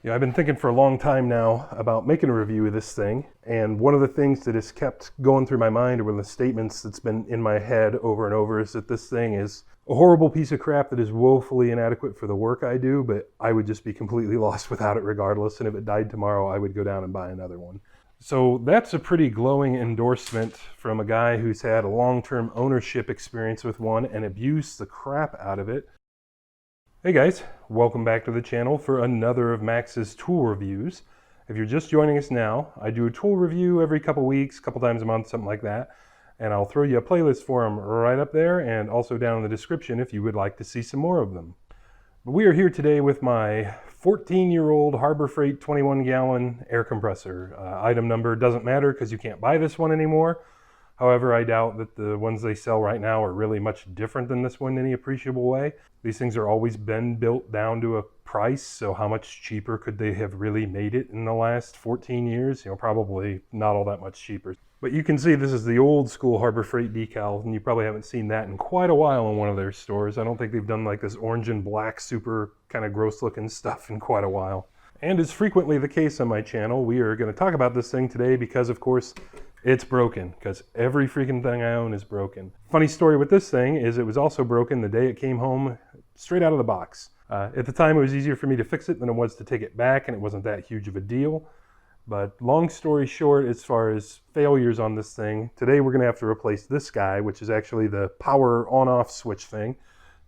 Yeah, I've been thinking for a long time now about making a review of this thing, and one of the things that has kept going through my mind, or one of the statements that's been in my head over and over, is that this thing is a horrible piece of crap that is woefully inadequate for the work I do, but I would just be completely lost without it regardless, and if it died tomorrow, I would go down and buy another one. So that's a pretty glowing endorsement from a guy who's had a long-term ownership experience with one and abused the crap out of it. Hey guys, welcome back to the channel for another of Max's tool reviews. If you're just joining us now, I do a tool review every couple weeks, couple times a month, something like that. And I'll throw you a playlist for them right up there and also down in the description if you would like to see some more of them. But we are here today with my 14-year-old Harbor Freight 21-gallon air compressor. Item number doesn't matter because you can't buy this one anymore. However, I doubt that the ones they sell right now are really much different than this one in any appreciable way. These things are always been built down to a price, so how much cheaper could they have really made it in the last 14 years? Probably not all that much cheaper. But you can see this is the old school Harbor Freight decal, and you probably haven't seen that in quite a while in one of their stores. I don't think they've done like this orange and black super kind of gross looking stuff in quite a while. And as frequently the case on my channel, we are going to talk about this thing today because, of course, it's broken, because every freaking thing I own is broken. Funny story with this thing is it was also broken the day it came home straight out of the box. At the time it was easier for me to fix it than it was to take it back, and it wasn't that huge of a deal. But long story short, as far as failures on this thing, today we're going to have to replace this guy, which is actually the power on-off switch thing.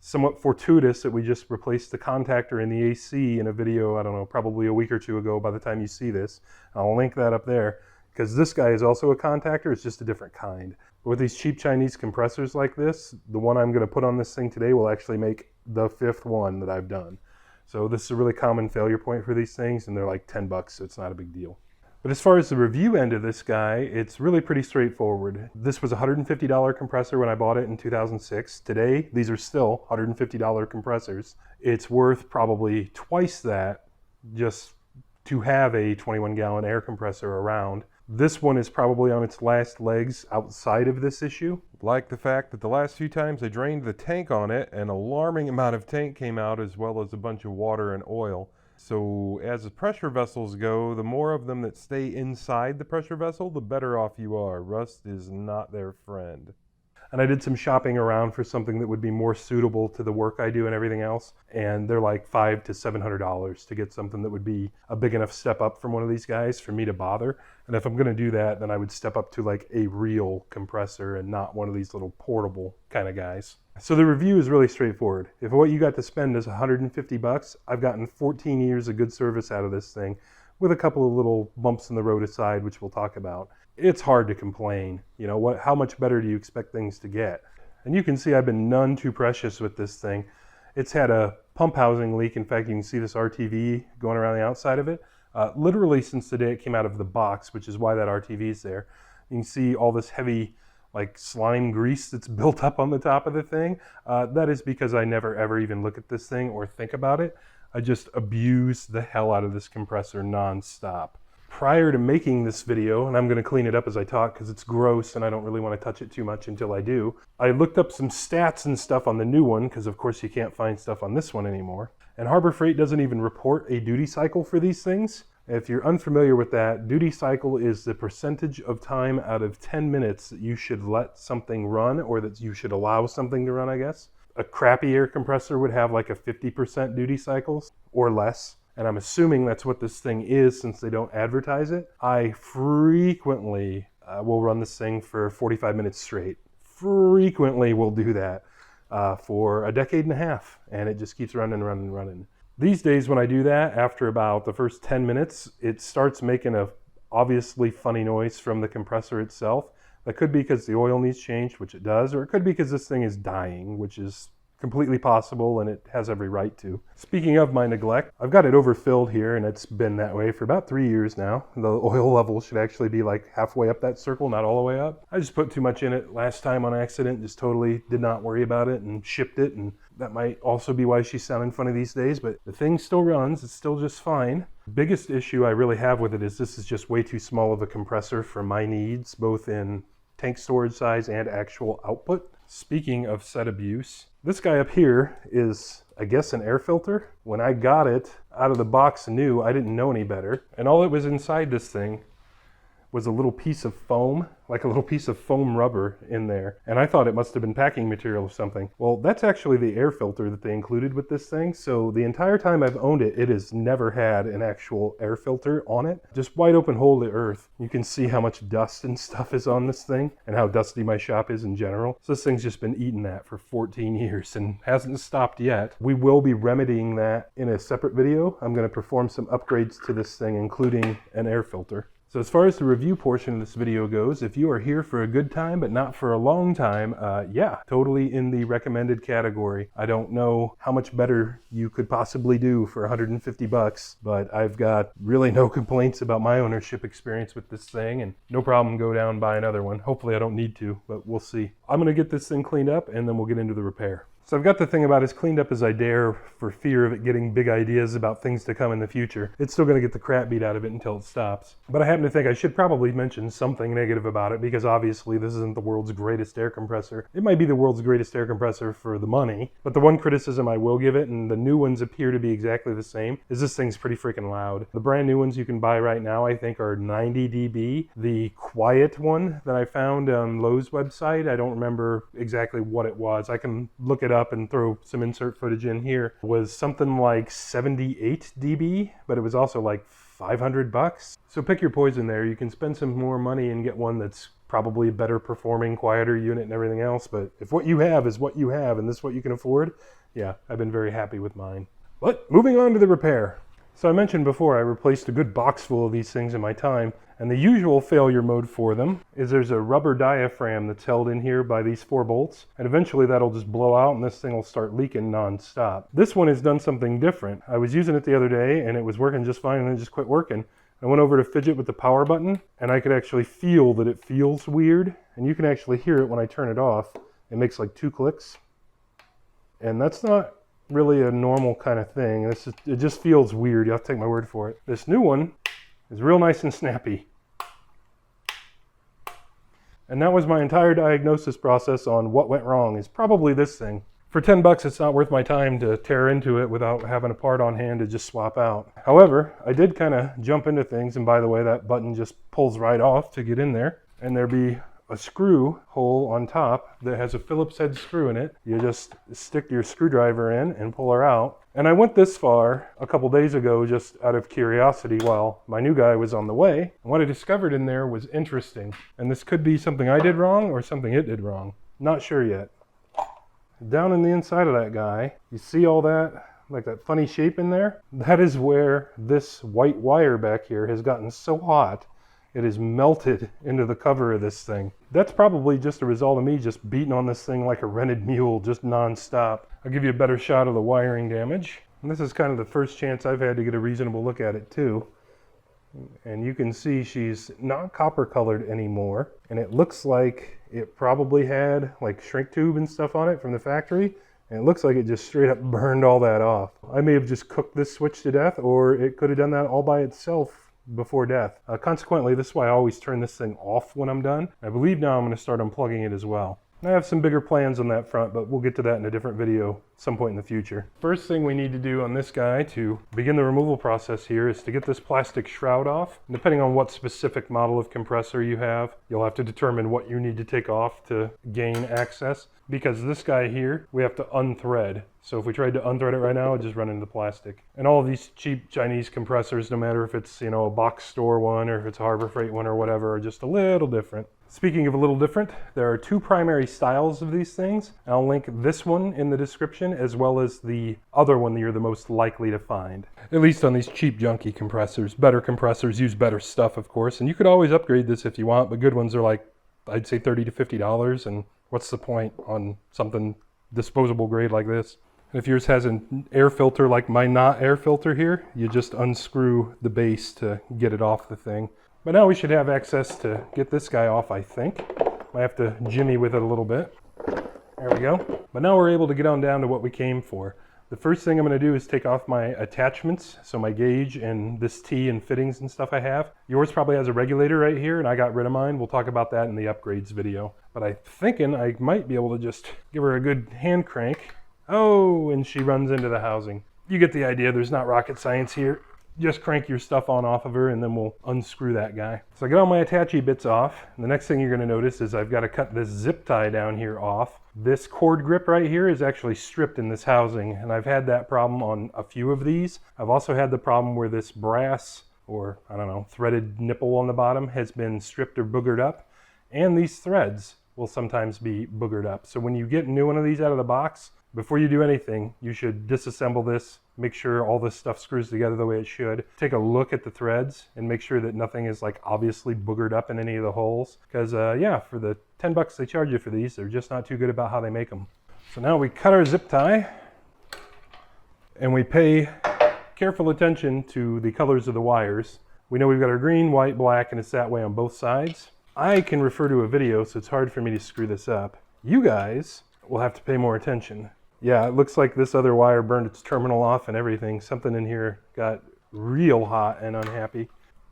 Somewhat fortuitous that we just replaced the contactor in the AC in a video, I don't know, probably a week or two ago by the time you see this. I'll link that up there. Because this guy is also a contactor, it's just a different kind. But with these cheap Chinese compressors like this, the one I'm going to put on this thing today will actually make the 5th one that I've done. So this is a really common failure point for these things, and they're like 10 bucks, so it's not a big deal. But as far as the review end of this guy, it's really pretty straightforward. This was a $150 compressor when I bought it in 2006. Today, these are still $150 compressors. It's worth probably twice that just to have a 21-gallon air compressor around. This one is probably on its last legs outside of this issue. Like the fact that the last few times I drained the tank on it, an alarming amount of tank came out as well as a bunch of water and oil. So as the pressure vessels go, the more of them that stay inside the pressure vessel, the better off you are. Rust is not their friend. And I did some shopping around for something that would be more suitable to the work I do and everything else. And they're like $500 to $700 to get something that would be a big enough step up from one of these guys for me to bother. And if I'm going to do that, then I would step up to like a real compressor and not one of these little portable kind of guys. So the review is really straightforward. If what you got to spend is 150 bucks, I've gotten 14 years of good service out of this thing with a couple of little bumps in the road aside, which we'll talk about. It's hard to complain. How much better do you expect things to get? And you can see I've been none too precious with this thing. It's had a pump housing leak. In fact, you can see this RTV going around the outside of it. Literally since the day it came out of the box, which is why that RTV is there. You can see all this heavy like slime grease that's built up on the top of the thing. That is because I never ever even look at this thing or think about it. I just abuse the hell out of this compressor nonstop. Prior to making this video, and I'm going to clean it up as I talk because it's gross and I don't really want to touch it too much until I do, I looked up some stats and stuff on the new one because of course you can't find stuff on this one anymore. And Harbor Freight doesn't even report a duty cycle for these things. If you're unfamiliar with that, duty cycle is the percentage of time out of 10 minutes that you should let something run, or that you should allow something to run, I guess. A crappy air compressor would have like a 50% duty cycle or less. And I'm assuming that's what this thing is since they don't advertise it. I frequently will run this thing for 45 minutes straight. Frequently will do that for a decade and a half. And it just keeps running, running, running. These days when I do that, after about the first 10 minutes, it starts making a obviously funny noise from the compressor itself. That could be because the oil needs changed, which it does, or it could be because this thing is dying, which is completely possible, and it has every right to. Speaking of my neglect, I've got it overfilled here, and it's been that way for about 3 years now. The oil level should actually be like halfway up that circle, not all the way up. I just put too much in it last time on accident, just totally did not worry about it and shipped it, and that might also be why she's sounding funny these days, but the thing still runs, it's still just fine. The biggest issue I really have with it is this is just way too small of a compressor for my needs, both in tank storage size and actual output. Speaking of set abuse, this guy up here is, I guess, an air filter. When I got it, out of the box new. I didn't know any better. And all that was inside this thing was a little piece of foam, like a little piece of foam rubber in there. And I thought it must have been packing material or something. Well, that's actually the air filter that they included with this thing. So the entire time I've owned it, it has never had an actual air filter on it. Just wide open hole to earth. You can see how much dust and stuff is on this thing and how dusty my shop is in general. So this thing's just been eating that for 14 years and hasn't stopped yet. We will be remedying that in a separate video. I'm going to perform some upgrades to this thing, including an air filter. So as far as the review portion of this video goes, if you are here for a good time but not for a long time, yeah, totally in the recommended category. I don't know how much better you could possibly do for 150 bucks, but I've got really no complaints about my ownership experience with this thing, and no problem go down and buy another one. Hopefully I don't need to, but we'll see. I'm gonna get this thing cleaned up and then we'll get into the repair. So I've got the thing about as cleaned up as I dare for fear of it getting big ideas about things to come in the future. It's still going to get the crap beat out of it until it stops. But I happen to think I should probably mention something negative about it because obviously this isn't the world's greatest air compressor. It might be the world's greatest air compressor for the money, but the one criticism I will give it, and the new ones appear to be exactly the same, is this thing's pretty freaking loud. The brand new ones you can buy right now I think are 90 dB. The quiet one that I found on Lowe's website, I don't remember exactly what it was. I can look it up and throw some insert footage in here, was something like 78 dB, but it was also like 500 bucks. So pick your poison there. You can spend some more money and get one that's probably a better performing, quieter unit and everything else, but if what you have is what you have and this is what you can afford, yeah, I've been very happy with mine. But moving on to the repair. So I mentioned before I replaced a good box full of these things in my time, and the usual failure mode for them is there's a rubber diaphragm that's held in here by these 4 bolts, and eventually that'll just blow out and this thing will start leaking non-stop. This one has done something different. I was using it the other day and it was working just fine and then it just quit working. I went over to fidget with the power button and I could actually feel that it feels weird, and you can actually hear it when I turn it off. It makes like 2 clicks, and that's not really a normal kind of thing. It just feels weird. You have to take my word for it. This new one is real nice and snappy. And that was my entire diagnosis process on what went wrong, is probably this thing. For 10 bucks, it's not worth my time to tear into it without having a part on hand to just swap out. However, I did kind of jump into things, and by the way, that button just pulls right off to get in there, and there'd be a screw hole on top that has a Phillips head screw in it. You just stick your screwdriver in and pull her out. And I went this far a couple days ago just out of curiosity while my new guy was on the way. And what I discovered in there was interesting. And this could be something I did wrong or something it did wrong. Not sure yet. Down in the inside of that guy, you see all that, like that funny shape in there? That is where this white wire back here has gotten so hot it is melted into the cover of this thing. That's probably just a result of me just beating on this thing like a rented mule, just non-stop. I'll give you a better shot of the wiring damage. And this is kind of the first chance I've had to get a reasonable look at it too. And you can see she's not copper colored anymore. And it looks like it probably had like shrink tube and stuff on it from the factory. And it looks like it just straight up burned all that off. I may have just cooked this switch to death, or it could have done that all by itself before death. Consequently, this is why I always turn this thing off when I'm done. I believe now I'm going to start unplugging it as well. I have some bigger plans on that front, but we'll get to that in a different video some point in the future. First thing we need to do on this guy to begin the removal process here is to get this plastic shroud off. And depending on what specific model of compressor you have, you'll have to determine what you need to take off to gain access. Because this guy here, we have to unthread. So if we tried to unthread it right now, it'd just run into the plastic. And all of these cheap Chinese compressors, no matter if it's, a box store one or if it's a Harbor Freight one or whatever, are just a little different. Speaking of a little different, there are 2 primary styles of these things. I'll link this one in the description as well as the other one that you're the most likely to find. At least on these cheap junky compressors. Better compressors use better stuff, of course, and you could always upgrade this if you want, but good ones are like, I'd say $30 to $50, and what's the point on something disposable grade like this? If yours has an air filter like my not air filter here, you just unscrew the base to get it off the thing. But now we should have access to get this guy off, I think. Might have to jimmy with it a little bit. There we go. But now we're able to get on down to what we came for. The first thing I'm going to do is take off my attachments, so my gauge and this T and fittings and stuff I have. Yours probably has a regulator right here, and I got rid of mine. We'll talk about that in the upgrades video. But I'm thinking I might be able to just give her a good hand crank. Oh, and she runs into the housing. you get the idea. There's not rocket science here. Just crank your stuff on off of her and then we'll unscrew that guy. So I get all my attachy bits off. And the next thing you're going to notice is I've got to cut this zip tie down here off. This cord grip right here is actually stripped in this housing, and I've had that problem on a few of these. I've also had the problem where this brass, or I don't know, threaded nipple on the bottom has been stripped or boogered up, and these threads will sometimes be boogered up. So when you get a new one of these out of the box, before you do anything, you should disassemble this, make sure all this stuff screws together the way it should. Take a look at the threads and make sure that nothing is like obviously boogered up in any of the holes. Because yeah, for the 10 bucks they charge you for these, they're just not too good about how they make them. So now we cut our zip tie and we pay careful attention to the colors of the wires. We know we've got our green, white, black, and it's that way on both sides. I can refer to a video, so it's hard for me to screw this up. You guys will have to pay more attention. Yeah, it looks like this other wire burned its terminal off and everything. Something in here got real hot and unhappy.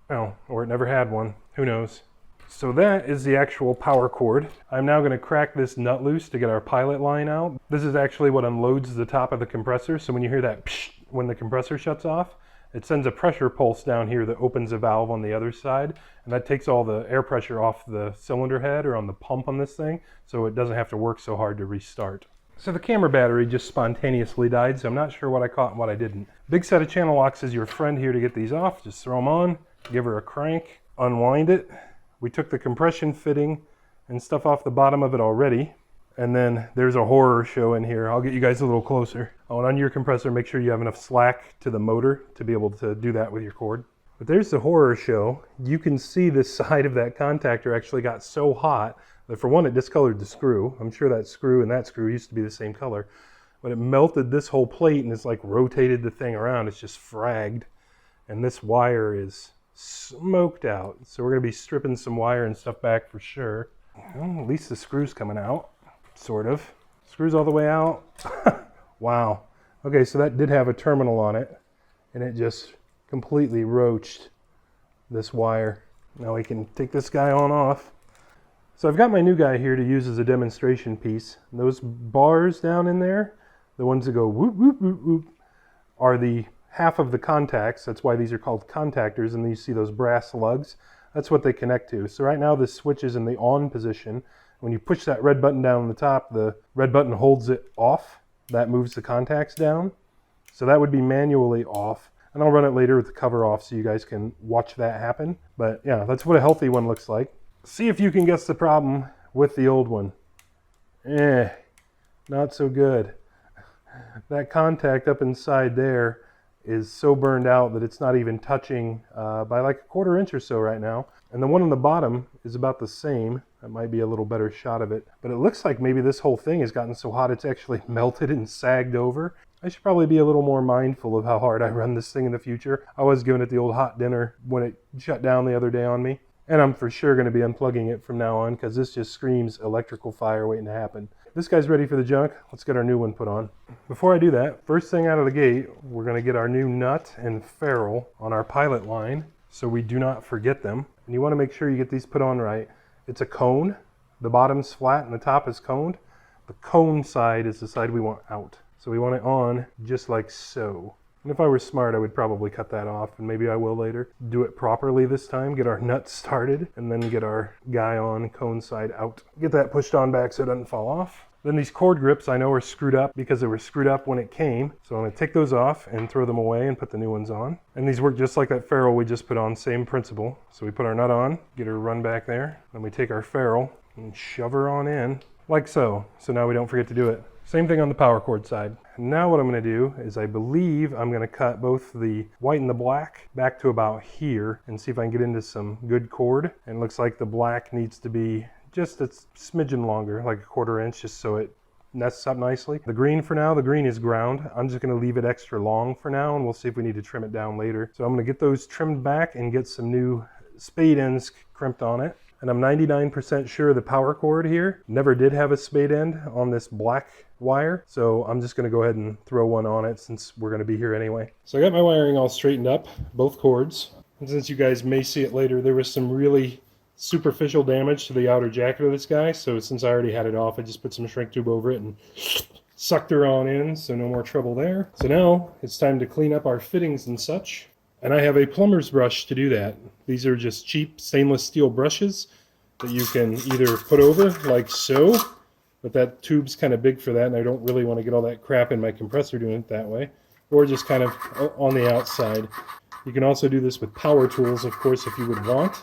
Oh, or it never had one. Who knows? So that is the actual power cord. I'm now going to crack this nut loose to get our pilot line out. This is actually what unloads the top of the compressor. So when you hear that psh when the compressor shuts off, it sends a pressure pulse down here that opens a valve on the other side. And that takes all the air pressure off the cylinder head or on the pump on this thing. So it doesn't have to work so hard to restart. So the camera battery just spontaneously died, so I'm not sure what I caught and what I didn't. Big set of channel locks is your friend here to get these off. Just throw them on, give her a crank, unwind it. We took the compression fitting and stuff off the bottom of it already. And then there's a horror show in here. I'll get you guys a little closer. Oh, and on your compressor, make sure you have enough slack to the motor to be able to do that with your cord. But there's the horror show. You can see the side of that contactor actually got so hot that for one, it discolored the screw. I'm sure that screw and that screw used to be the same color. But it melted this whole plate and it's like rotated the thing around. It's just fragged. And this wire is smoked out. So we're going to be stripping some wire and stuff back for sure. Well, at least the screw's coming out. Sort of. Screws all the way out. Wow. Okay, so that did have a terminal on it. And it just completely roached this wire. Now we can take this guy on off. So I've got my new guy here to use as a demonstration piece. Those bars down in there, the ones that go whoop, whoop, whoop, whoop, are the half of the contacts. That's why these are called contactors, and you see those brass lugs. That's what they connect to. So right now this switch is in the on position. When you push that red button down on the top, the red button holds it off. That moves the contacts down. So that would be manually off. And I'll run it later with the cover off so you guys can watch that happen. But yeah, that's what a healthy one looks like. See if you can guess the problem with the old one. Not so good. That contact up inside there is so burned out that it's not even touching by like a 1/4 inch or so right now. And the one on the bottom is about the same. That might be a little better shot of it. But it looks like maybe this whole thing has gotten so hot it's actually melted and sagged over. I should probably be a little more mindful of how hard I run this thing in the future. I was giving it the old hot dinner when it shut down the other day on me. And I'm for sure going to be unplugging it from now on because this just screams electrical fire waiting to happen. This guy's ready for the junk. Let's get our new one put on. Before I do that, first thing out of the gate, we're going to get our new nut and ferrule on our pilot line so we do not forget them. And you want to make sure you get these put on right. It's a cone. The bottom's flat and the top is coned. The cone side is the side we want out. So we want it on just like so. And if I were smart, I would probably cut that off, and maybe I will later. Do it properly this time, get our nut started, and then get our guy on, cone side out. Get that pushed on back so it doesn't fall off. Then these cord grips I know are screwed up because they were screwed up when it came. So I'm going to take those off and throw them away and put the new ones on. And these work just like that ferrule we just put on, same principle. So we put our nut on, get her run back there. Then we take our ferrule and shove her on in, like so. So now we don't forget to do it. Same thing on the power cord side. Now what I'm going to do is I believe I'm going to cut both the white and the black back to about here and see if I can get into some good cord. And it looks like the black needs to be just a smidgen longer, like a 1/4 inch, just so it nests up nicely. The green for now, the green is ground. I'm just going to leave it extra long for now and we'll see if we need to trim it down later. So I'm going to get those trimmed back and get some new spade ends crimped on it. And I'm 99% sure the power cord here never did have a spade end on this black wire. So I'm just going to go ahead and throw one on it since we're going to be here anyway. So I got my wiring all straightened up, both cords. And since you guys may see it later, there was some really superficial damage to the outer jacket of this guy. So since I already had it off, I just put some shrink tube over it and sucked her on in, so no more trouble there. So now it's time to clean up our fittings and such. And I have a plumber's brush to do that. These are just cheap stainless steel brushes that you can either put over like so, but that tube's kind of big for that and I don't really want to get all that crap in my compressor doing it that way, or just kind of on the outside. You can also do this with power tools, of course, if you would want,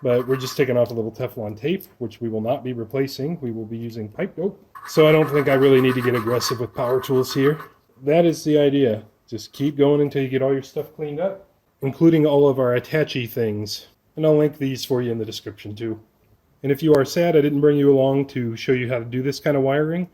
but we're just taking off a little Teflon tape, which we will not be replacing. We will be using pipe dope. So I don't think I really need to get aggressive with power tools here. That is the idea. Just keep going until you get all your stuff cleaned up, including all of our attachy things. And I'll link these for you in the description too. And if you are sad I didn't bring you along to show you how to do this kind of wiring,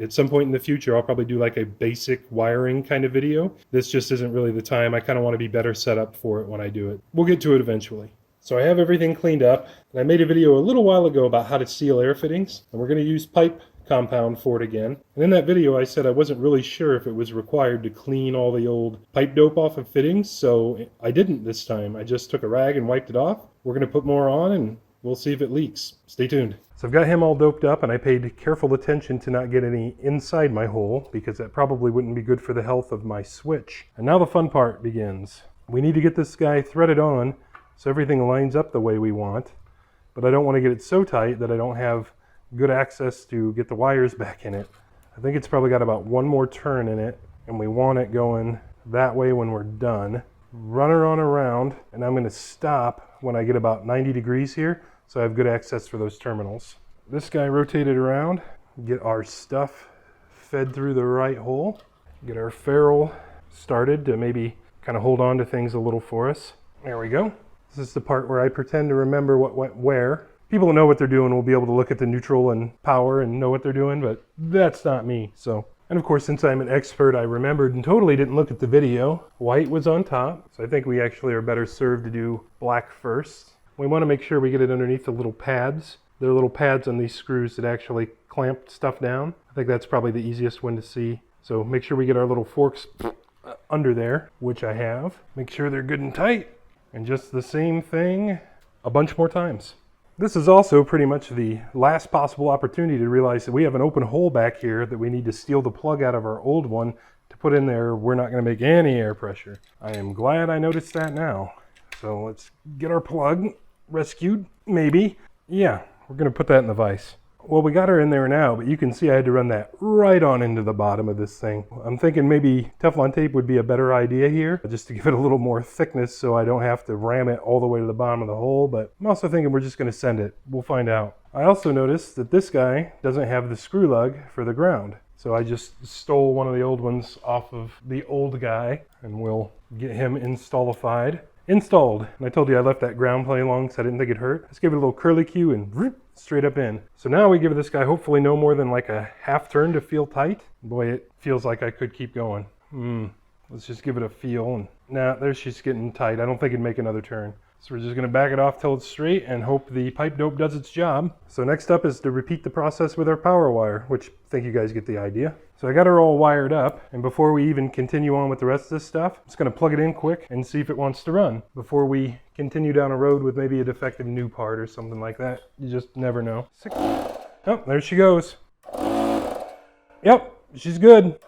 at some point in the future I'll probably do like a basic wiring kind of video. This just isn't really the time. I kind of want to be better set up for it when I do it. We'll get to it eventually. So I have everything cleaned up, and I made a video a little while ago about how to seal air fittings, and we're going to use pipe compound for it again. And in that video I said I wasn't really sure if it was required to clean all the old pipe dope off of fittings, so I didn't this time. I just took a rag and wiped it off. We're going to put more on and we'll see if it leaks. Stay tuned. So I've got him all doped up, and I paid careful attention to not get any inside my hole because that probably wouldn't be good for the health of my switch. And now the fun part begins. We need to get this guy threaded on so everything lines up the way we want, but I don't want to get it so tight that I don't have good access to get the wires back in it. I think it's probably got about one more turn in it, and we want it going that way when we're done. Run her on around, and I'm going to stop when I get about 90 degrees here so I have good access for those terminals. This guy rotated around, get our stuff fed through the right hole, get our ferrule started to maybe kind of hold on to things a little for us. There we go. This is the part where I pretend to remember what went where. People who know what they're doing will be able to look at the neutral and power and know what they're doing, but that's not me. And of course, since I'm an expert, I remembered and totally didn't look at the video. White was on top, so I think we actually are better served to do black first. We want to make sure we get it underneath the little pads. There are little pads on these screws that actually clamp stuff down. I think that's probably the easiest one to see. So make sure we get our little forks under there, which I have. Make sure they're good and tight. And just the same thing a bunch more times. This is also pretty much the last possible opportunity to realize that we have an open hole back here that we need to steal the plug out of our old one to put in there. We're not going to make any air pressure. I am glad I noticed that now. So let's get our plug rescued, maybe. Yeah, we're going to put that in the vise. Well, we got her in there now, but you can see I had to run that right on into the bottom of this thing. I'm thinking maybe Teflon tape would be a better idea here, just to give it a little more thickness so I don't have to ram it all the way to the bottom of the hole, but I'm also thinking we're just going to send it. We'll find out. I also noticed that this guy doesn't have the screw lug for the ground, so I just stole one of the old ones off of the old guy, and we'll get him installed. And I told you I left that ground plate along so I didn't think it hurt. Let's give it a little curly cue and straight up in. So now we give this guy hopefully no more than like a half turn to feel tight. Boy, it feels like I could keep going. Let's just give it a feel. And nah, there she's getting tight. I don't think it'd make another turn. So we're just going to back it off till it's straight and hope the pipe dope does its job. So next up is to repeat the process with our power wire, which I think you guys get the idea. So I got her all wired up, and before we even continue on with the rest of this stuff, I'm just going to plug it in quick and see if it wants to run before we continue down a road with maybe a defective new part or something like that. You just never know. Oh, there she goes. Yep, she's good.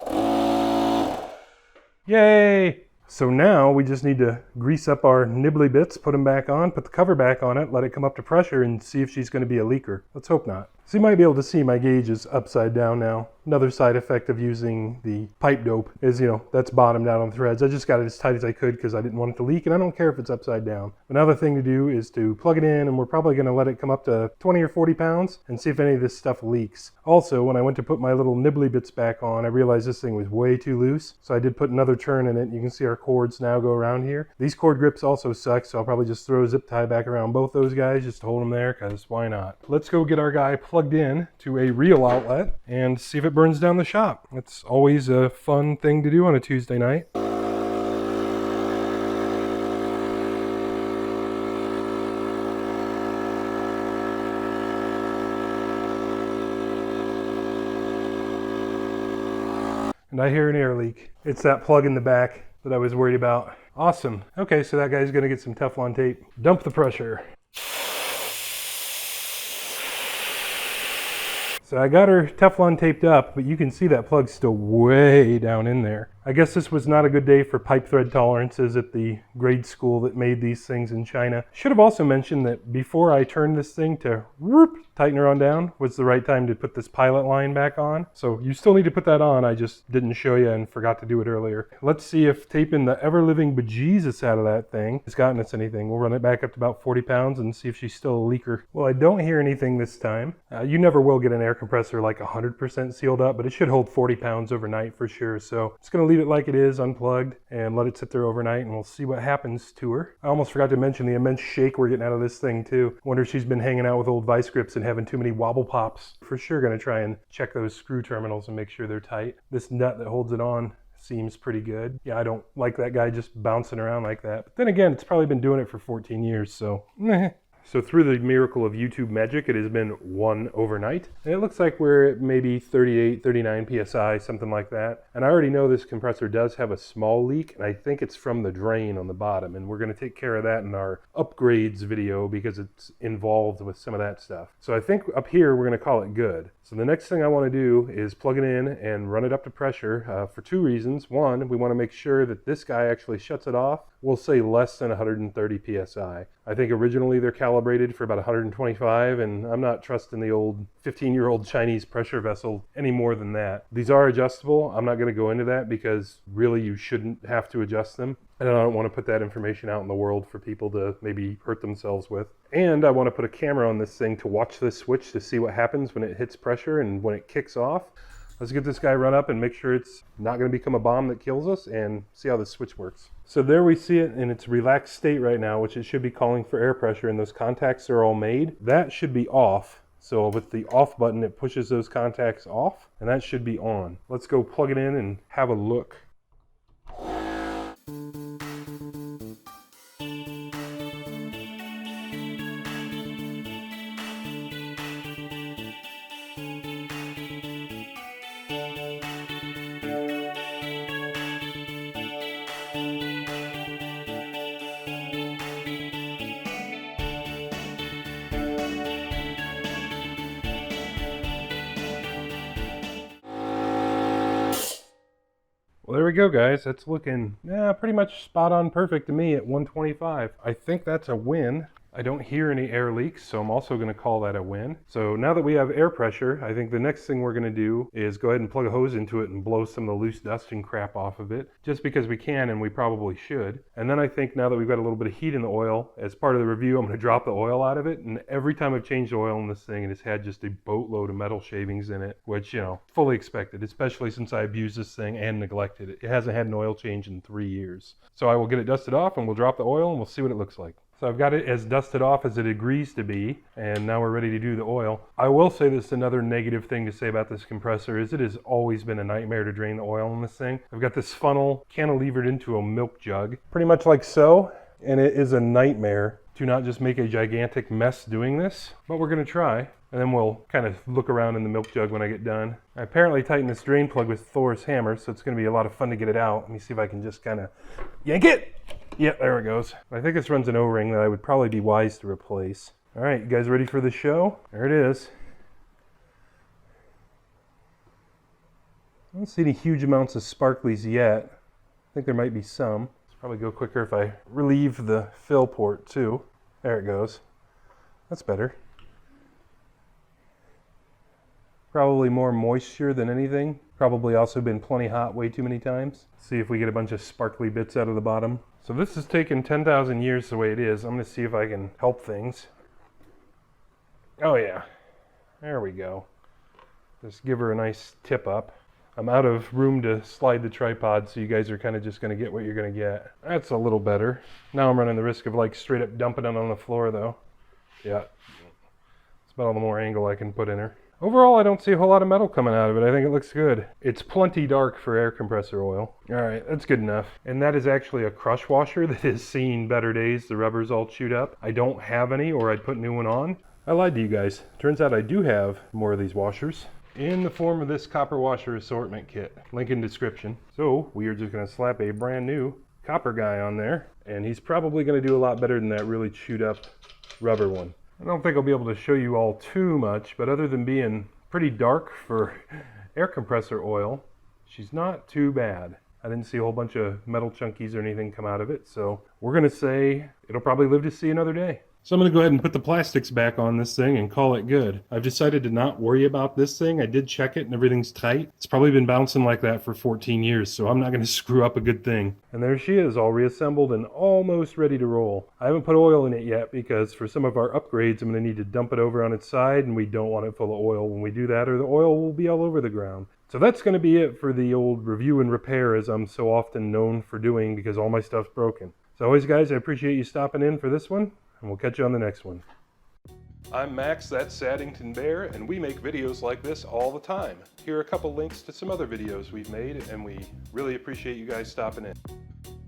Yay! So now we just need to grease up our nibbly bits, put them back on, put the cover back on it, let it come up to pressure, and see if she's going to be a leaker. Let's hope not. So you might be able to see my gauge is upside down now. Another side effect of using the pipe dope is, that's bottomed out on threads. I just got it as tight as I could because I didn't want it to leak, and I don't care if it's upside down. Another thing to do is to plug it in, and we're probably going to let it come up to 20 or 40 pounds and see if any of this stuff leaks. Also, when I went to put my little nibbly bits back on, I realized this thing was way too loose, so I did put another turn in it. You can see our cords now go around here. These cord grips also suck, so I'll probably just throw a zip tie back around both those guys just to hold them there, because why not? Let's go get our guy plugged in to a real outlet and see if it burns down the shop. It's always a fun thing to do on a Tuesday night. And I hear an air leak. It's that plug in the back that I was worried about. Awesome. Okay, so that guy's gonna get some Teflon tape. Dump the pressure. So I got her Teflon taped up, but you can see that plug's still way down in there. I guess this was not a good day for pipe thread tolerances at the grade school that made these things in China. Should have also mentioned that before I turned this thing to tighten her on down was the right time to put this pilot line back on. So you still need to put that on. I just didn't show you and forgot to do it earlier. Let's see if taping the ever-living bejesus out of that thing has gotten us anything. We'll run it back up to about 40 pounds and see if she's still a leaker. Well, I don't hear anything this time. You never will get an air compressor like 100% sealed up, but it should hold 40 pounds overnight for sure. So it's going to leave it like it is, unplugged, and let it sit there overnight, and we'll see what happens to her. I almost forgot to mention the immense shake we're getting out of this thing too. Wonder if she's been hanging out with old vice grips and having too many wobble pops. For sure going to try and check those screw terminals and make sure they're tight. This nut that holds it on seems pretty good. Yeah, I don't like that guy just bouncing around like that. But then again, it's probably been doing it for 14 years, so So through the miracle of YouTube magic, it has been one overnight. And it looks like we're at maybe 38, 39 PSI, something like that. And I already know this compressor does have a small leak, and I think it's from the drain on the bottom. And we're going to take care of that in our upgrades video because it's involved with some of that stuff. So I think up here, we're going to call it good. So the next thing I want to do is plug it in and run it up to pressure for two reasons. One, we want to make sure that this guy actually shuts it off. We'll say less than 130 PSI. I think originally they're calibrated for about 125, and I'm not trusting the old 15-year-old Chinese pressure vessel any more than that. These are adjustable. I'm not going to go into that because really you shouldn't have to adjust them. And I don't want to put that information out in the world for people to maybe hurt themselves with. And I want to put a camera on this thing to watch this switch to see what happens when it hits pressure and when it kicks off. Let's get this guy run up and make sure it's not going to become a bomb that kills us and see how this switch works. So there we see it in its relaxed state right now, which it should be calling for air pressure, and those contacts are all made. That should be off. So with the off button, it pushes those contacts off, and that should be on. Let's go plug it in and have a look. Well, there we go, guys. That's looking pretty much spot on perfect to me at 125. I think that's a win. I don't hear any air leaks, so I'm also going to call that a win. So now that we have air pressure, I think the next thing we're going to do is go ahead and plug a hose into it and blow some of the loose dust and crap off of it, just because we can and we probably should. And then I think now that we've got a little bit of heat in the oil, as part of the review, I'm going to drop the oil out of it. And every time I've changed oil in this thing, it has had just a boatload of metal shavings in it, which, you know, fully expected, especially since I abused this thing and neglected it. It hasn't had an oil change in 3 years. So I will get it dusted off and we'll drop the oil and we'll see what it looks like. So I've got it as dusted off as it agrees to be, and now we're ready to do the oil. I will say this, another negative thing to say about this compressor is it has always been a nightmare to drain the oil in this thing. I've got this funnel cantilevered into a milk jug, pretty much like so, and it is a nightmare to not just make a gigantic mess doing this, but we're going to try. And then we'll kind of look around in the milk jug when I get done. I apparently tightened this drain plug with Thor's hammer, so it's going to be a lot of fun to get it out. Let me see if I can just kind of yank it. Yep, there it goes. I think this runs an O-ring that I would probably be wise to replace. All right, you guys ready for the show? There it is. I don't see any huge amounts of sparklies yet. I think there might be some. It's probably go quicker if I relieve the fill port too. There it goes. That's better. Probably more moisture than anything. Probably also been plenty hot way too many times. See if we get a bunch of sparkly bits out of the bottom. So this has taken 10,000 years the way it is. I'm going to see if I can help things. Oh yeah, there we go. Just give her a nice tip up. I'm out of room to slide the tripod, so you guys are kind of just going to get what you're going to get. That's a little better. Now I'm running the risk of like straight up dumping it on the floor though. Yeah, it's about all the more angle I can put in her. Overall, I don't see a whole lot of metal coming out of it. I think it looks good. It's plenty dark for air compressor oil. All right, that's good enough. And that is actually a crush washer that has seen better days. The rubber's all chewed up. I don't have any, or I'd put new one on. I lied to you guys. Turns out I do have more of these washers in the form of this copper washer assortment kit. Link in description. So we are just going to slap a brand new copper guy on there, and he's probably going to do a lot better than that really chewed up rubber one. I don't think I'll be able to show you all too much, but other than being pretty dark for air compressor oil. She's not too bad. I didn't see a whole bunch of metal chunkies or anything come out of it, so we're gonna say it'll probably live to see another day. So I'm going to go ahead and put the plastics back on this thing and call it good. I've decided to not worry about this thing. I did check it and everything's tight. It's probably been bouncing like that for 14 years, so I'm not going to screw up a good thing. And there she is, all reassembled and almost ready to roll. I haven't put oil in it yet because for some of our upgrades, I'm going to need to dump it over on its side, and we don't want it full of oil when we do that, or the oil will be all over the ground. So that's going to be it for the old review and repair, as I'm so often known for doing because all my stuff's broken. So always, guys, I appreciate you stopping in for this one, and we'll catch you on the next one. I'm Max, that's Saddington Bear, and we make videos like this all the time. Here are a couple links to some other videos we've made, and we really appreciate you guys stopping in.